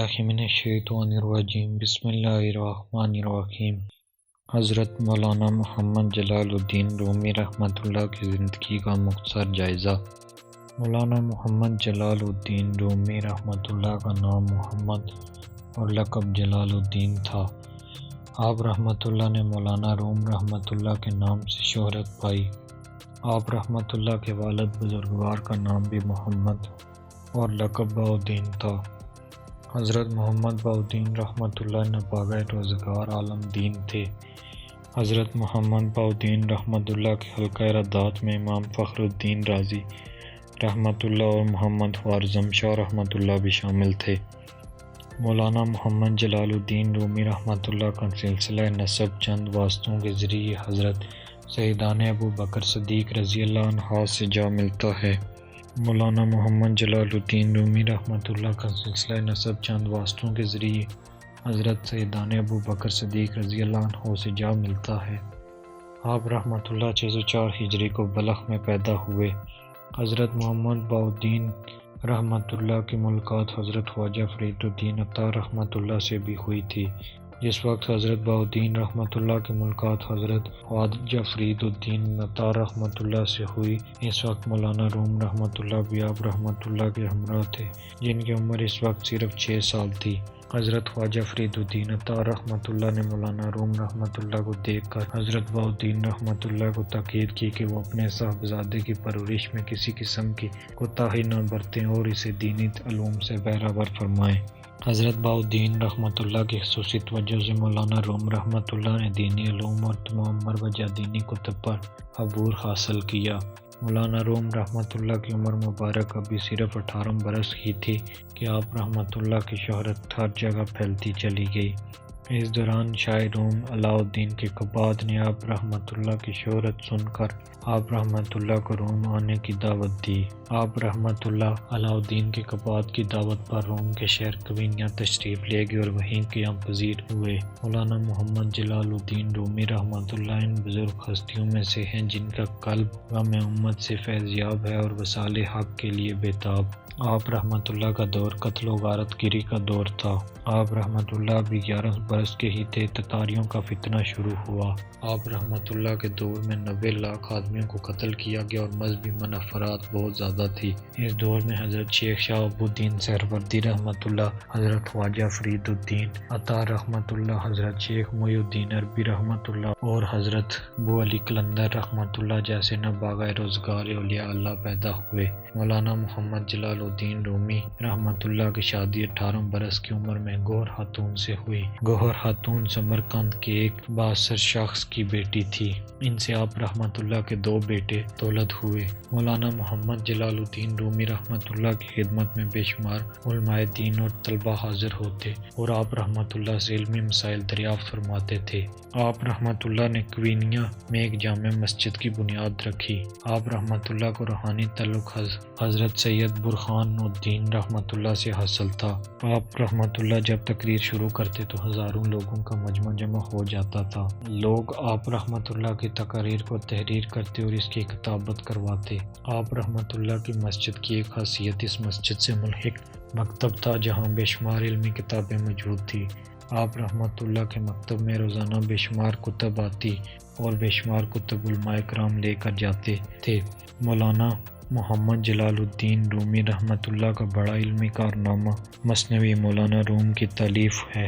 باللہ من الشیطان الرجیم بسم اللہ الرحمن الرحیم۔ حضرت مولانا محمد جلال الدین رومی رحمۃ اللہ کی زندگی کا مختصر جائزہ۔ مولانا محمد جلال الدین رومی رحمۃ اللہ کا نام محمد اور لقب جلال الدین تھا۔ آپ رحمۃ اللہ نے مولانا روم رحمۃ اللہ کے نام سے شہرت پائی۔ آپ رحمۃ اللہ کے والد بزرگوار کا نام بھی محمد اور لقب بہاؤالدین تھا۔ حضرت محمد بہاؤالدین رحمۃ اللہ نابغہ روزگار عالم دین تھے۔ حضرت محمد بہاؤالدین رحمۃ اللہ کے حلقہ ردات میں امام فخر الدین رازی رحمۃ اللہ اور محمد خوارزم شاہ رحمۃ اللہ بھی شامل تھے۔ مولانا محمد جلال الدین رومی رحمۃ اللہ کا سلسلہ نسب چند واسطوں کے ذریعے حضرت سیدان ابو بکر صدیق رضی اللہ عنہ سے جا ملتا ہے۔ مولانا محمد جلال الدین رومی رحمۃ اللہ کا سلسلہ نسب چند واسطوں کے ذریعے حضرت سیدان ابو بکر صدیق رضی اللہ عنہ سے جا ملتا ہے۔ آپ رحمۃ اللہ 604 ہجری کو بلخ میں پیدا ہوئے۔ حضرت محمد بہاؤالدین رحمۃ اللہ کی ملاقات حضرت خواجہ فرید الدین عطار رحمۃ اللہ سے بھی ہوئی تھی۔ جس وقت حضرت بہاؤالدین رحمۃ اللہ کی ملاقات حضرت خواجہ فرید الدین عطار رحمۃ اللہ سے ہوئی، اس وقت مولانا روم رحمۃ اللہ بھی آپ رحمۃ اللہ کے ہمراہ تھے، جن کی عمر اس وقت صرف 6 سال تھی۔ حضرت خواجہ فرید الدین عطار رحمۃ اللہ نے مولانا روم رحمۃ اللہ کو دیکھ کر حضرت بہاؤالدین رحمۃ اللہ کو تاکید کی کہ وہ اپنے صاحبزادے کی پرورش میں کسی قسم کی کوتاہی نہ برتیں اور اسے دینی علوم سے بہرہور فرمائیں۔ حضرت بہاؤالدین رحمۃ اللہ کی خصوصی توجہ سے مولانا روم رحمۃ اللہ نے دینی علوم اور تمام مربوطہ دینی کتب پر عبور حاصل کیا۔ مولانا روم رحمۃ اللہ کی عمر مبارک ابھی صرف 18 برس کی تھی کہ آپ رحمۃ اللہ کی شہرت ہر جگہ پھیلتی چلی گئی۔ اس دوران شاہ روم علاء الدین کے قباد نے آپ رحمۃ اللہ کی شہرت سن کر آپ رحمۃ اللہ کو روم آنے کی دعوت دی۔ آپ رحمۃ اللہ علاء الدین کے قباد کی دعوت پر روم کے شہر کوینیا تشریف لے گئے اور وہیں قیام پذیر ہوئے۔ مولانا محمد جلال الدین رومی رحمۃ اللہ ان بزرگ ہستیوں میں سے ہیں جن کا قلب غم امت سے فیضیاب ہے اور وصال حق کے لیے بےتاب۔ آپ رحمۃ اللہ کا دور قتل و غارت گیری کا دور تھا۔ آپ رحمۃ اللہ بھی 11 برس کے ہی تھے، تتاریوں کا فتنہ شروع ہوا۔ آپ رحمۃ اللہ کے دور میں 90 لاکھ آدمیوں کو قتل کیا گیا اور مذہبی منافرات بہت زیادہ تھی۔ اس دور میں حضرت شیخ شاہ ابو الدین سہروردی رحمۃ اللہ، حضرت خواجہ فرید الدین عطار رحمۃ اللہ، حضرت شیخ محی الدین عربی رحمۃ اللہ اور حضرت ابو علی قلندر رحمۃ اللہ جیسے نابغہ روزگار اولیاء اللہ پیدا ہوئے۔ مولانا محمد جلال الدین رومی رحمۃ اللہ کی شادی 18 برس کی عمر میں گوہر خاتون سے ہوئی۔ گوہر خاتون سمرقند کے ایک بااثر شخص کی بیٹی تھی۔ ان سے آپ رحمۃ اللہ کے 2 بیٹے دولت ہوئے۔ مولانا محمد جلال الدین رومی رحمۃ اللہ کی خدمت میں بے شمار علماء دین اور طلباء حاضر ہوتے اور آپ رحمۃ اللہ سے علمی مسائل دریافت فرماتے تھے۔ آپ رحمۃ اللہ نے کوینیا میں ایک جامع مسجد کی بنیاد رکھی۔ آپ رحمۃ اللہ کو روحانی تعلق حضرت سید برہان الدین رحمۃ اللہ سے حاصل تھا۔ آپ رحمۃ اللہ جب تقریر شروع کرتے تو ہزاروں لوگوں کا مجمع جمع ہو جاتا تھا۔ لوگ آپ رحمۃ اللہ کی تقاریر کو تحریر کرتے اور اس کی کتابت کرواتے۔ آپ رحمۃ اللہ کی مسجد کی ایک خاصیت اس مسجد سے ملحق مکتب تھا جہاں بے شمار علمی کتابیں موجود تھیں۔ آپ رحمۃ اللہ کے مکتب میں روزانہ بے شمار کتب آتی اور بے شمار کتب علماء کرام لے کر جاتے تھے۔ مولانا محمد جلال الدین رومی رحمۃ اللہ کا بڑا علمی کارنامہ مثنوی مولانا روم کی تالیف ہے۔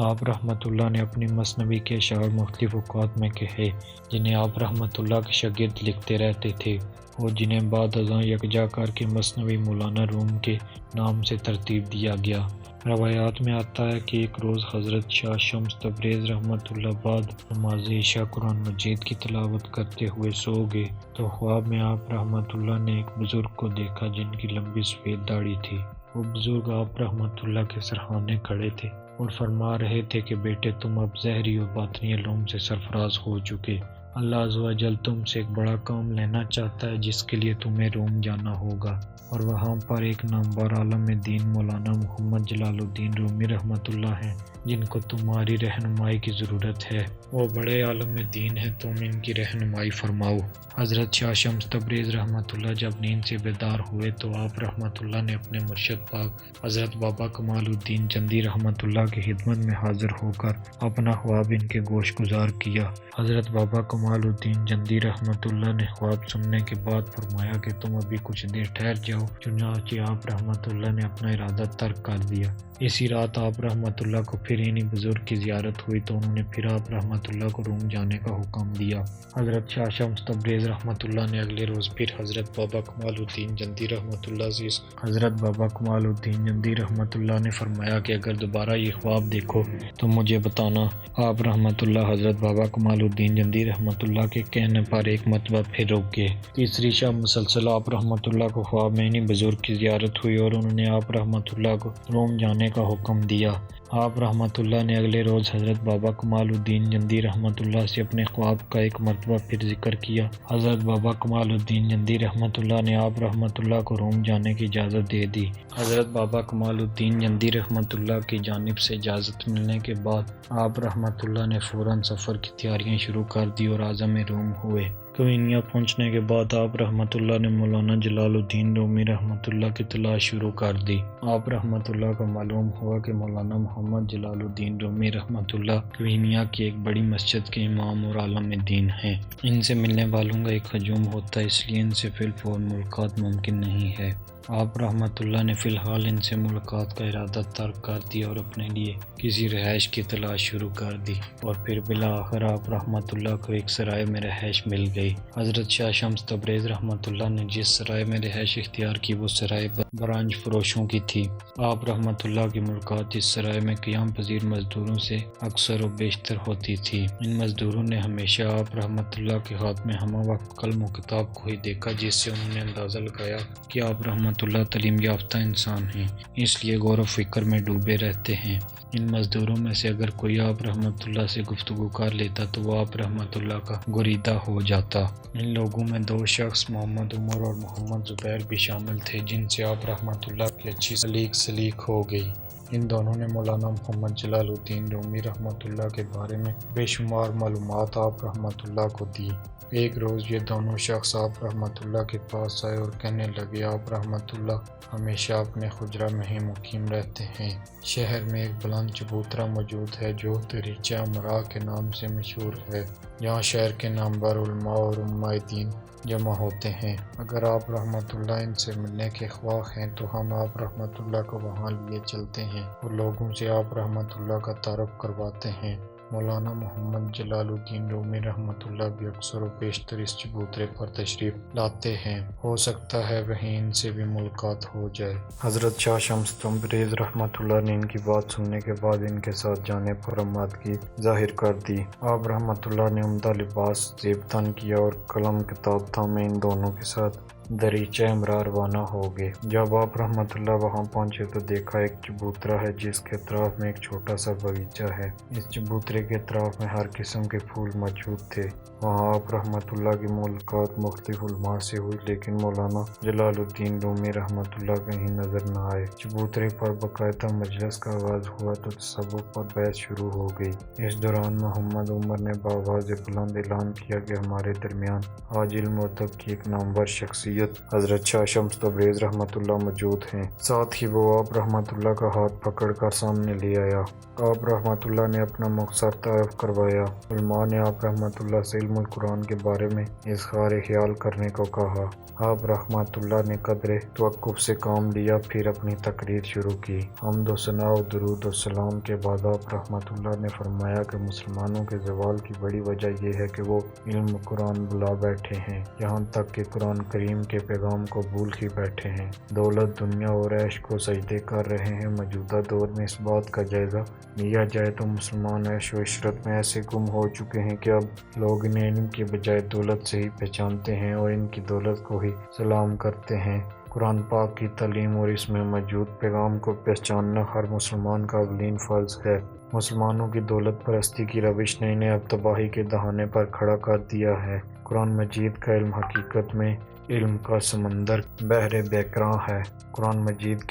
آپ رحمۃ اللہ نے اپنی مثنوی کے اشعار مختلف اوقات میں کہے جنہیں آپ رحمۃ اللہ کے شاگرد لکھتے رہتے تھے اور جنہیں بعد ازاں یکجا کر کے مثنوی مولانا روم کے نام سے ترتیب دیا گیا۔ روایات میں آتا ہے کہ ایک روز حضرت شاہ شمس تبریز رحمۃ اللہ بعد نماز عشاء قرآن مجید کی تلاوت کرتے ہوئے سو گئے تو خواب میں آپ رحمۃ اللہ نے ایک بزرگ کو دیکھا جن کی لمبی سفید داڑھی تھی۔ وہ بزرگ آپ رحمۃ اللہ کے سرہانے کھڑے تھے اور فرما رہے تھے کہ بیٹے تم اب ظاہری اور باطنی علوم سے سرفراز ہو چکے، اللہ عز و جل تم سے ایک بڑا کام لینا چاہتا ہے جس کے لیے تمہیں روم جانا ہوگا، اور وہاں پر ایک نامور عالم دین مولانا محمد جلال الدین رومی رحمۃ اللہ ہیں جن کو تمہاری رہنمائی کی ضرورت ہے۔ وہ بڑے عالم دین ہیں، تم ان کی رہنمائی فرماؤ۔ حضرت شاہ شمس تبریز رحمۃ اللہ جب نیند سے بیدار ہوئے تو آپ رحمۃ اللہ نے اپنے مرشد پاک حضرت بابا کمال الدین چندی رحمۃ اللہ کی خدمت میں حاضر ہو کر اپنا خواب ان کے گوش گزار کیا۔ حضرت بابا کمال الدین چندی رحمۃ اللہ نے خواب سننے کے بعد فرمایا کہ تم ابھی کچھ دیر ٹھہر جاؤ، چنانچہ آپ رحمۃ اللہ نے اپنا ارادہ ترک کر دیا۔ اسی رات آپ رحمۃ اللہ کو پھر انہی بزرگ کی زیارت ہوئی تو انہوں نے پھر آپ رحمۃ اللہ کو روم جانے کا حکم دیا۔ حضرت شاہ شمس تبریز رحمۃ اللہ نے اگلے روز پھر حضرت بابا کمال الدین چندی رحمۃ اللہ سے حضرت بابا کمال الدین چندی رحمۃ اللہ نے فرمایا کہ اگر دوبارہ یہ خواب دیکھو تو مجھے بتانا۔ آپ رحمۃ اللہ حضرت بابا کمال الدین چندی رحمۃ اللہ کے کہنے پر ایک مرتبہ پھر رک گئے۔ تیسری شب مسلسل آپ رحمۃ اللہ کو خواب میں انہی بزرگ کی زیارت ہوئی اور انہوں نے آپ رحمۃ اللہ کو روم جانے کا حکم دیا۔ آپ رحمۃ اللہ نے اگلے روز حضرت بابا کمال الدین چندی رحمۃ اللہ سے اپنے خواب کا ایک مرتبہ پھر ذکر کیا۔ حضرت بابا کمال الدین چندی رحمۃ اللہ نے آپ رحمۃ اللہ کو روم جانے کی اجازت دے دی۔ حضرت بابا کمال الدین چندی رحمۃ اللہ کی جانب سے اجازت ملنے کے بعد آپ رحمۃ اللہ نے فوراً سفر کی تیاریاں شروع کر دی اور عازم روم ہوئے۔ کوئنیا پہنچنے کے بعد آپ رحمۃ اللہ نے مولانا جلال الدین رومی رحمۃ اللہ کی تلاش شروع کر دی۔ آپ رحمۃ اللہ کو معلوم ہوا کہ مولانا محمد جلال الدین رومی رحمۃ اللہ کوئنیا کی ایک بڑی مسجد کے امام اور عالم دین ہیں۔ ان سے ملنے والوں کا ایک ہجوم ہوتا ہے، اس لیے ان سے فی الفور ملاقات ممکن نہیں ہے۔ آپ رحمۃ اللہ نے فی الحال ان سے ملاقات کا ارادہ ترک کر دیا اور اپنے لیے کسی رہائش کی تلاش شروع کر دی، اور پھر بالآخر آپ رحمۃ اللہ کو ایک سرائے میں رہائش مل گئی۔ حضرت شاہ شمس تبریز رحمۃ اللہ نے جس سرائے میں رہائش اختیار کی وہ سرائے برانج فروشوں کی تھی۔ آپ رحمۃ اللہ کی ملاقات اس سرائے میں قیام پذیر مزدوروں سے اکثر و بیشتر ہوتی تھی۔ ان مزدوروں نے ہمیشہ آپ رحمۃ اللہ کے ہاتھ میں ہمہ وقت قلم و کتاب کو ہی دیکھا، جس سے انہوں نے اندازہ لگایا کہ آپ رحمۃ اللہ تعلیم یافتہ انسان ہیں، اس لیے غور و فکر میں ڈوبے رہتے ہیں۔ ان مزدوروں میں سے اگر کوئی آپ رحمۃ اللہ سے گفتگو کر لیتا تو وہ آپ رحمۃ اللہ کا گریدہ ہو جاتا۔ ان لوگوں میں دو شخص محمد عمر اور محمد زبیر بھی شامل تھے جن سے آپ رحمۃ اللہ کی اچھی سلیق ہو گئی۔ ان دونوں نے مولانا محمد جلال الدین رومی رحمۃ اللہ کے بارے میں بے شمار معلومات آپ رحمۃ اللہ کو دی۔ ایک روز یہ دونوں شخص آپ رحمۃ اللہ کے پاس آئے اور کہنے لگے، آپ رحمۃ اللہ ہمیشہ اپنے حجرہ میں ہی مقیم رہتے ہیں۔ شہر میں ایک بلند چبوترا موجود ہے جو دریچہ امراء کے نام سے مشہور ہے۔ یہاں شہر کے نامور علماء اور علماء دین جمع ہوتے ہیں۔ اگر آپ رحمۃ اللہ ان سے ملنے کے خواہ ہیں تو ہم آپ رحمۃ اللہ کو وہاں لیے چلتے ہیں اور لوگوں سے آپ رحمۃ اللہ کا تعارف کرواتے ہیں۔ مولانا محمد جلال الدین رومی رحمۃ اللہ بھی اکثر و بیشتر اس چبوترے پر تشریف لاتے ہیں، ہو سکتا ہے وہیں ان سے بھی ملاقات ہو جائے۔ حضرت شاہ شمس تبریز رحمۃ اللہ نے ان کی بات سننے کے بعد ان کے ساتھ جانے پر آمادگی ظاہر کر دی۔ آپ رحمۃ اللہ نے عمدہ لباس زیب تن کیا اور قلم کتاب تھامے ان دونوں کے ساتھ دریچہ امراء روانہ ہو گئے۔ جب آپ رحمۃ اللہ وہاں پہنچے تو دیکھا ایک چبوترا ہے جس کے اطراف میں ایک چھوٹا سا باغیچہ ہے۔ اس چبوترے کے اطراف میں ہر قسم کے پھول موجود تھے۔ وہاں آپ رحمۃ اللہ کی ملاقات مختلف علماء سے ہوئی، لیکن مولانا جلال الدین رومی رحمۃ اللہ کہیں نظر نہ آئے۔ چبوترے پر باقاعدہ مجلس کا آغاز ہوا تو تصوف پر بحث شروع ہو گئی۔ اس دوران محمد عمر نے بآواز بلند اعلان کیا کہ ہمارے درمیان آج علم و ادب کی ایک نامور شخصیت حضرت شاہ شمس تبریز رحمۃ اللہ موجود ہیں۔ ساتھ ہی وہ آپ رحمۃ اللہ کا ہاتھ پکڑ کر سامنے لے آیا۔ آپ رحمۃ اللہ نے اپنا مختصر تعارف کروایا۔ علماء نے آپ رحمۃ اللہ سے علم القرآن کے بارے میں اظہار خیال کرنے کو کہا۔ آپ رحمۃ اللہ نے قدر توقف سے کام لیا، پھر اپنی تقریر شروع کی۔ حمد و ثنا و درود و سلام کے بعد آپ رحمۃ اللہ نے فرمایا کہ مسلمانوں کے زوال کی بڑی وجہ یہ ہے کہ وہ علم قرآن بلا بیٹھے ہیں، یہاں تک کہ قرآن کریم کے پیغام کو بھول ہی بیٹھے ہیں۔ دولت، دنیا اور عیش کو سجدے کر رہے ہیں۔ موجودہ دور میں اس بات کا جائزہ لیا جائے تو مسلمان عیش و عشرت میں ایسے گم ہو چکے ہیں کہ اب لوگ انہیں علم کی بجائے دولت سے ہی پہچانتے ہیں اور ان کی دولت کو ہی سلام کرتے ہیں۔ قرآن پاک کی تعلیم اور اس میں موجود پیغام کو پہچاننا ہر مسلمان کا اولین فرض ہے۔ مسلمانوں کی دولت پرستی کی روش نے انہیں اب تباہی کے دہانے پر کھڑا کر دیا ہے۔ قرآن مجید کا علم حقیقت میں علم کا سمندر بحر بیکراں ہے۔ قرآن مجید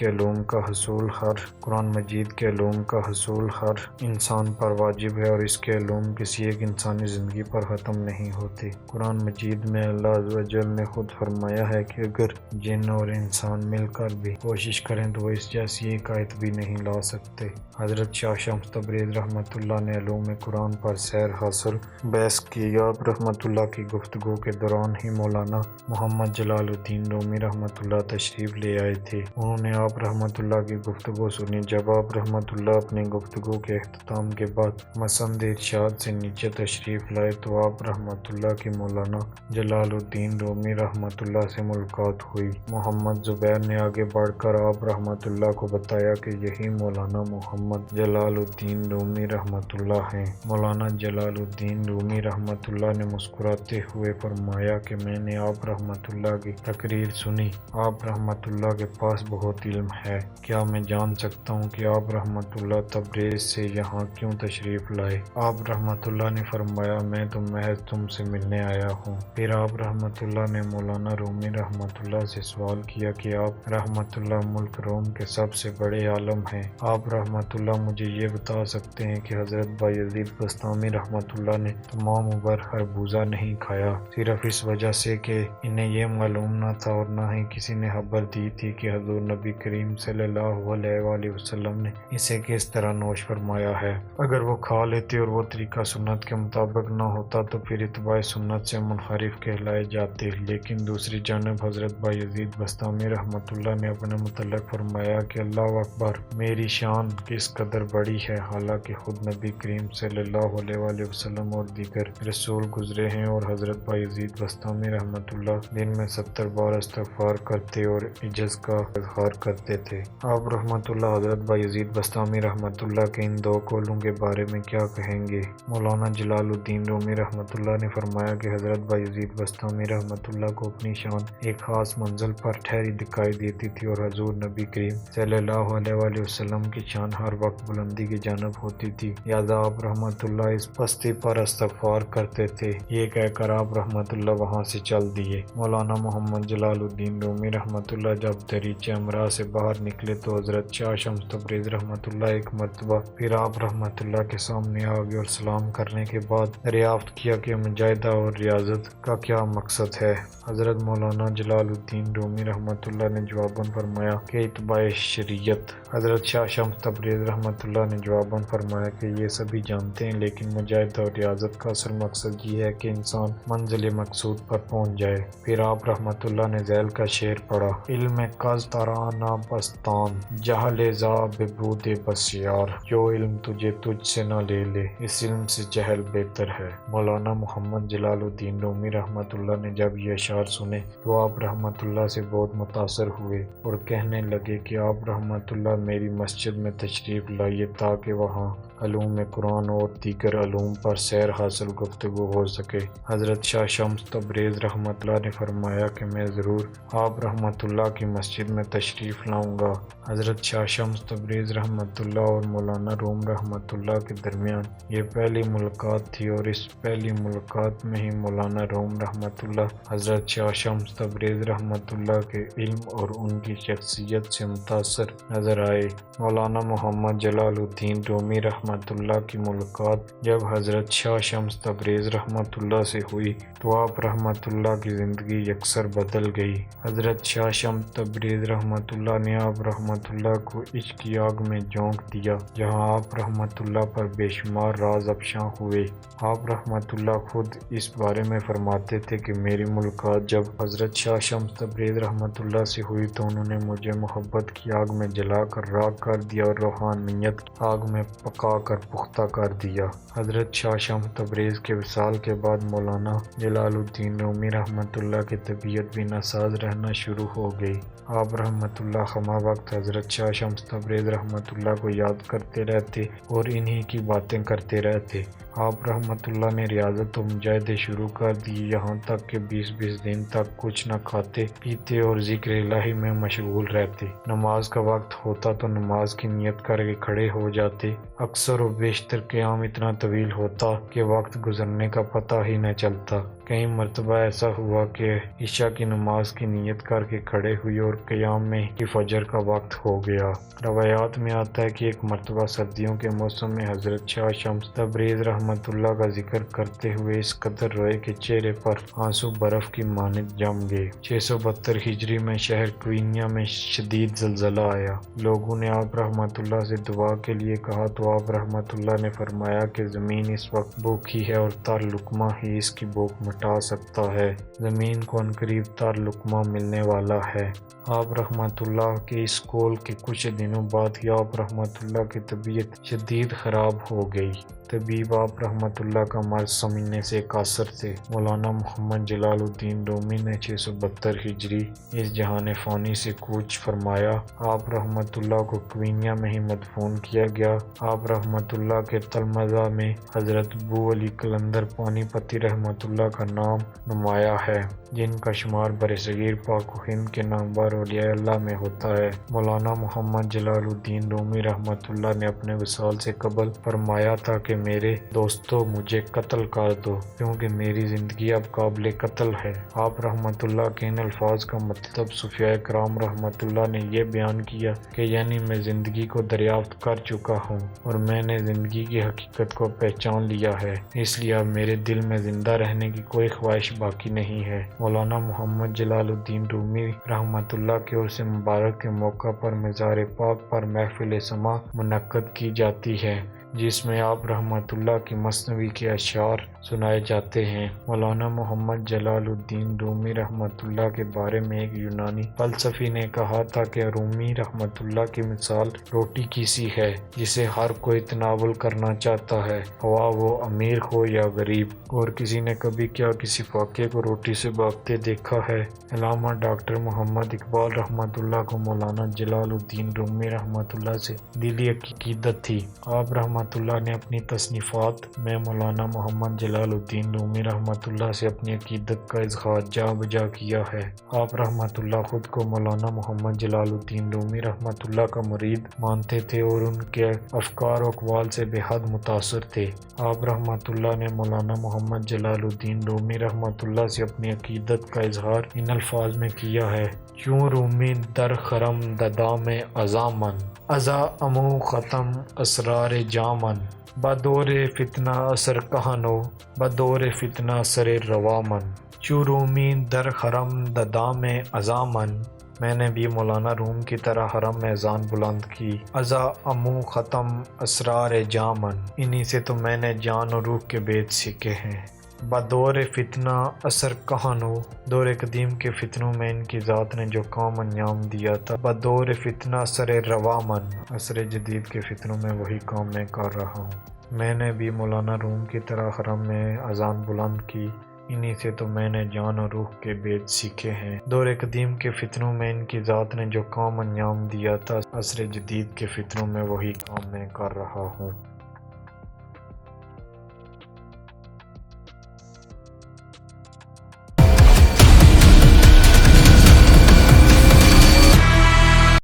کے علوم کا حصول ہر انسان پر واجب ہے، اور اس کے علوم کسی ایک انسانی زندگی پر ختم نہیں ہوتے۔ قرآن مجید میں اللہ عز و جل نے خود فرمایا ہے کہ اگر جن اور انسان مل کر بھی کوشش کریں تو وہ اس جیسی ایک آیت بھی نہیں لا سکتے۔ حضرت شاہ شمس تبریز رحمۃ اللہ نے علوم قرآن پر سیر حاصل بحث کی۔ آپ رحمۃ اللہ کی گفتگو کے دوران ہی مولانا محمد جلال الدین رومی رحمۃ اللہ تشریف لے آئے تھے۔ انہوں نے آپ رحمۃ اللہ کی گفتگو سنی۔ جب آپ رحمۃ اللہ اپنی گفتگو کے اختتام کے بعد مسند ارشاد سے نیچے تشریف لائے تو آپ رحمۃ اللہ کی مولانا جلال الدین رومی رحمۃ اللہ سے ملاقات ہوئی۔ محمد زبیر نے آگے بڑھ کر آپ رحمۃ اللہ کو بتایا کہ یہی مولانا محمد جلال الدین رومی رحمۃ اللہ ہیں۔ مولانا جلال الدین رومی رحمۃ اللہ نے مسکراتے ہوئے فرمایا کہ میں نے آپ رحمۃ اللہ کی تقریر سنی۔ آپ رحمۃ اللہ کے پاس بہت علم ہے۔ کیا میں جان سکتا ہوں کہ آپ رحمۃ اللہ تبریز سے یہاں کیوں تشریف لائے؟ آپ رحمۃ اللہ نے فرمایا میں تو محض تم سے ملنے آیا ہوں۔ پھر آپ رحمۃ اللہ نے مولانا رومی رحمۃ اللہ سے سوال کیا کہ آپ رحمۃ اللہ ملک روم کے سب سے بڑے عالم ہیں۔ آپ رحمۃ اللہ مجھے یہ بتا سکتے ہیں کہ حضرت بایزید بستامی رحمۃ اللہ نے تمام عمر خربوزہ نہیں کھایا، صرف اس وجہ سے کہ انہیں یہ معلوم نہ تھا اور نہ ہی کسی نے خبر دی تھی کہ حضور نبی کریم صلی اللہ علیہ وآلہ وسلم نے اسے کس طرح نوش فرمایا ہے۔ اگر وہ کھا لیتے اور وہ طریقہ سنت کے مطابق نہ ہوتا تو پھر اتباع سنت سے منحرف کہلائے جاتے۔ لیکن دوسری جانب حضرت بایزید بستامی رحمۃ اللہ نے اپنے متعلق فرمایا کہ اللہ اکبر، میری شان کس قدر بڑی ہے، حالانکہ خود نبی کریم صلی اللہ علیہ وآلہ وسلم اور دیگر رسول گزرے ہیں اور حضرت بایزید بستامی رحمۃ اللہ دن میں 70 بار استغفار کرتے اور عجز کا اظہار کرتے تھے۔ آپ رحمۃ اللہ حضرت بایزید بستامی رحمۃ اللہ کے ان دو قولوں کے بارے میں کیا کہیں گے؟ مولانا جلال الدین رومی رحمۃ اللہ نے فرمایا کہ حضرت بایزید بستامی رحمۃ اللہ کو اپنی شان ایک خاص منزل پر ٹھہری دکھائی دیتی تھی اور حضور نبی کریم صلی اللہ علیہ وآلہ وسلم کی شان ہر وقت بلندی کی جانب ہوتی تھی، لہذا آپ رحمۃ اللہ اس پستی پر استغفار کرتے تھے۔ یہ کہہ کر آپ رحمۃ اللہ وہاں سے چل دیے۔ مولانا محمد جلال الدین رومی رحمۃ اللہ جب دریچہ امراء سے باہر نکلے تو حضرت شاہ شمس تبریز رحمۃ اللہ ایک مرتبہ پھر آپ رحمۃ اللہ کے سامنے آ گئے اور سلام کرنے کے بعد دریافت کیا کہ مجاہدہ اور ریاضت کا کیا مقصد ہے؟ حضرت مولانا جلال الدین رومی رحمۃ اللہ نے جواباً فرمایا کہ اتباع شریعت۔ حضرت شاہ شمس تبریز رحمۃ اللہ نے جواباً فرمایا کہ یہ سبھی جانتے ہیں، لیکن مجاہدہ اور ریاضت کا اصل مقصد یہ ہے کہ انسان منزل مقصود پر پہنچ جائے۔ پھر آپ رحمۃ اللہ نے ذیل کا شعر پڑھا: علم کز ترانہ بستان جہل زا ببود بسیار، جو علم تجھے تجھ سے نہ لے لے اس علم سے جہل بہتر ہے۔ مولانا محمد جلال الدین رومی رحمۃ اللہ نے جب یہ اشعار سنے تو آپ رحمۃ اللہ سے بہت متاثر ہوئے اور کہنے لگے کہ آپ رحمۃ اللہ میری مسجد میں تشریف لائیے تاکہ وہاں علوم قرآن اور دیگر علوم پر سیر حاصل گفتگو ہو سکے۔ حضرت شاہ شمس تبریز رحمۃ اللہ نے فرمایا کہ میں ضرور آپ رحمۃ اللہ کی مسجد میں تشریف لاؤں گا۔ حضرت شاہ شمس تبریز رحمۃ اللہ اور مولانا روم رحمۃ اللہ کے درمیان یہ پہلی ملاقات تھی، اور اس پہلی ملاقات میں ہی مولانا روم رحمۃ اللہ حضرت شاہ شمس تبریز رحمۃ اللہ کے علم اور ان کی شخصیت سے متاثر نظر آئے۔ مولانا محمد جلال الدین رومی رحمۃ اللہ کی ملاقات جب حضرت شاہ شمس تبریز رحمۃ اللہ سے ہوئی تو آپ رحمۃ اللہ کی زندگی یکسر بدل گئی۔ حضرت شاہ شمس تبریز رحمۃ اللہ نے آپ رحمۃ اللہ کو عشق کی آگ میں جھونک دیا، جہاں آپ رحمۃ اللہ پر بے شمار راز افشاں ہوئے۔ آپ رحمۃ اللہ خود اس بارے میں فرماتے تھے کہ میری ملاقات جب حضرت شاہ شمس تبریز رحمۃ اللہ سے ہوئی تو انہوں نے مجھے محبت کی آگ میں جلا کر راکھ کر دیا اور روحانیت کی آگ میں پکا کر پختہ کر دیا۔ حضرت شاہ شمس تبریز کے وصال کے بعد مولانا جلال الدین رومی رحمۃ اللہ کی طبیعت بھی ناساز رہنا شروع ہو گئی۔ آپ رحمۃ اللہ خواہ وقت حضرت شاہ شمس تبریز رحمۃ اللہ کو یاد کرتے رہتے اور انہی کی باتیں کرتے رہتے۔ آپ رحمۃ اللہ نے ریاضت و مجاہدے شروع کر دی، یہاں تک کہ 20 دن تک کچھ نہ کھاتے پیتے اور ذکر الہی میں مشغول رہتے۔ نماز کا وقت ہوتا تو نماز کی نیت کر کے کھڑے ہو جاتے۔ اکثر و بیشتر قیام اتنا طویل ہوتا کہ وقت گزرنے کا پتہ ہی نہ چلتا۔ کئی مرتبہ ایسا ہوا کہ عشاء کی نماز کی نیت کر کے کھڑے ہوئے اور قیام میں ہی فجر کا وقت ہو گیا۔ روایات میں آتا ہے کہ ایک مرتبہ سردیوں کے موسم میں حضرت شاہ شمس تبریز رحمۃ اللہ کا ذکر کرتے ہوئے اس قدر روئے کہ چہرے پر آنسو برف کی مانند جم گئے۔ 672 ہجری میں شہر کوئنیا میں شدید زلزلہ آیا۔ لوگوں نے آپ رحمۃ اللہ سے دعا کے لیے کہا تو آپ رحمۃ اللہ نے فرمایا کہ زمین اس وقت بھوکی ہے اور تر لقمہ ہی اس کی بھوک مٹا سکتا ہے۔ زمین کو عنقریب تر لقمہ ملنے والا ہے۔ آپ رحمۃ اللہ کے اس قول کے کچھ دنوں بعد ہی آپ رحمۃ اللہ کی طبیعت شدید خراب ہو گئی۔ طبیب آپ رحمۃ اللہ کا مرض سمجھنے سے قاصر تھے۔ مولانا محمد جلال الدین رومی نے 672 ہجری اس جہان فانی سے کوچ فرمایا۔ آپ رحمۃ اللہ کو کوئنیا میں ہی مدفون کیا گیا۔ آپ رحمۃ اللہ کے تلمذہ میں حضرت ابو علی قلندر پانی پتی رحمۃ اللہ کا نام نمایاں ہے، جن کا شمار برصغیر پاک و ہند کے نامور اولیاء اللہ میں ہوتا ہے۔ مولانا محمد جلال الدین رومی رحمۃ اللہ نے اپنے وصال سے قبل فرمایا تھا کہ میرے دوستو مجھے قتل کر دو کیونکہ میری زندگی اب قابل قتل ہے۔ آپ رحمۃ اللہ کے ان الفاظ کا مطلب صوفیاء کرام رحمۃ اللہ نے یہ بیان کیا کہ یعنی میں زندگی کو دریافت کر چکا ہوں اور میں نے زندگی کی حقیقت کو پہچان لیا ہے، اس لیے اب میرے دل میں زندہ رہنے کی کوئی خواہش باقی نہیں ہے۔ مولانا محمد جلال الدین رومی رحمۃ اللہ کے عرس مبارک کے موقع پر مزار پاک پر محفل سماع منعقد کی جاتی ہے، جس میں آپ رحمۃ اللہ کی مثنوی کے اشعار سنائے جاتے ہیں۔ مولانا محمد جلال الدین رومی رحمۃ اللہ کے بارے میں ایک یونانی فلسفی نے کہا تھا کہ رومی رحمۃ اللہ کی مثال روٹی کی سی ہے جسے ہر کوئی تناول کرنا چاہتا ہے، خواہ وہ امیر ہو یا غریب۔ اور کسی نے کبھی کیا کسی فاقے کو روٹی سے بھاگتے دیکھا ہے؟ علامہ ڈاکٹر محمد اقبال رحمۃ اللہ کو مولانا جلال الدین رومی رحمۃ اللہ سے دلی عقیدت تھی۔ آپ رحمۃ اللہ نے اپنی تصنیفات میں مولانا محمد جلال الدین رومی رحمۃ اللہ سے اپنی عقیدت کا اظہار جا بجا کیا ہے۔ آپ رحمۃ اللہ خود کو مولانا محمد جلال الدین رومی رحمۃ اللہ کا مرید مانتے تھے اور ان کے افکار و اقوال سے بے حد متاثر تھے۔ آپ رحمۃ اللہ نے مولانا محمد جلال الدین رومی رحمۃ اللہ سے اپنی عقیدت کا اظہار ان الفاظ میں کیا ہے: کیوں رومی در خرم ددام ازامن، ازا امو ختم اسرار جامن، بدور فتنہ اثر کہنو، بدور فتنہ اثر روامن، چو رومی در حرم ددام ازامن، میں نے بھی مولانا روم کی طرح حرم میں اذان بلند کی، ازا امو ختم اسرار جامن، انہی سے تو میں نے جان و روح کے بید سیکھے ہیں۔ بدور فتنہ اثر کہانو، دور قدیم کے فتنوں میں ان کی ذات نے جو کام انجام دیا تھا، بدور فتنہ اثر روامن، عصر جدید کے فتنوں میں وہی کام میں کر رہا ہوں۔ میں نے بھی مولانا روم کی طرح حرم میں اذان بلند کی، انہی سے تو میں نے جان و روح کے بید سیکھے ہیں۔ دور قدیم کے فتنوں میں ان کی ذات نے جو کام انجام دیا تھا، عصر جدید کے فتنوں میں وہی کام میں کر رہا ہوں۔